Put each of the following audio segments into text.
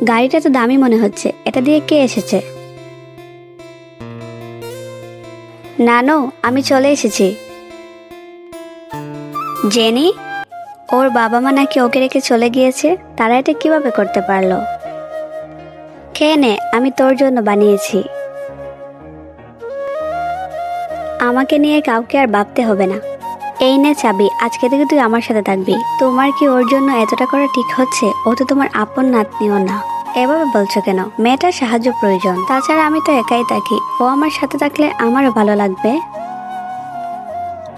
গাড়িটা তো দামি মনে হচ্ছে, এটা দিয়ে কে এসেছে? নানু, আমি চলে এসেছি। জেনি, ওর বাবা মা নাকি ওকে রেখে চলে গিয়েছে। তারা এটা কিভাবে করতে পারলো? খেয়ে নে, আমি তোর জন্য বানিয়েছি। আমাকে নিয়ে কাউকে আর ভাবতে হবে না। এই নে চাবি, আজকে থেকে তুই আমার সাথে থাকবি। তোমার কি ওর জন্য এতটা করা ঠিক হচ্ছে? ও তো তোমার আপন নাতনিও না। এভাবে বলছো কেন? মেয়েটার সাহায্য প্রয়োজন। তাছাড়া আমি তো একাই থাকি, ও আমার সাথে থাকলে আমারও ভালো লাগবে।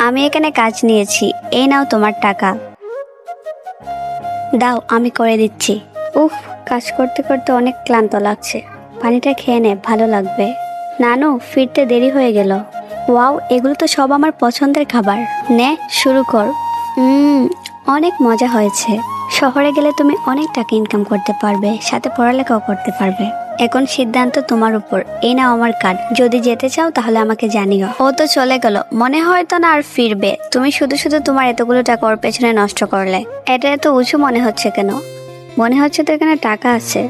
আমি এখানে কাজ নিয়েছি, এই নাও তোমার টাকা। দাও, আমি করে দিচ্ছি। উফ, কাজ করতে করতে অনেক ক্লান্ত লাগছে। পানিটা খেয়ে নে, ভালো লাগবে। নানু, ফিরতে দেরি হয়ে গেল। ওয়াও, এগুলো তো সব আমার পছন্দের খাবার। নে, শুরু কর। অনেক মজা হয়েছে। শহরে গেলে তুমি অনেক টাকা ইনকাম করতে পারবে, সাথে পড়ালেখাও করতে পারবে। এখন সিদ্ধান্ত তোমার উপর। এই নাও আমার কার্ড, যদি যেতে চাও তাহলে আমাকে জানিও। ও তো চলে গেল, মনে হয় তো না আর ফিরবে। তুমি শুধু শুধু তোমার এতগুলো টাকা ওর পেছনে নষ্ট করলে। এটা এত উঁচু মনে হচ্ছে কেন? মনে হচ্ছে তো এখানে টাকা আছে।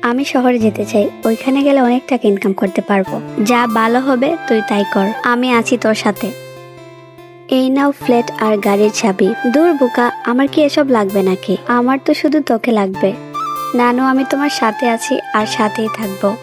আমি শহরে যেতে চাই, ওইখানে গেলে অনেক টাকা ইনকাম করতে পারবো। যা ভালো হবে তুই তাই কর, আমি আছি তোর সাথে। এই নাও ফ্ল্যাট আর গাড়ির চাবি। দূর বোকা, আমার কি এসব লাগবে নাকি? আমার তো শুধু তোকে লাগবে। নানু, আমি তোমার সাথে আছি আর সাথেই থাকবো।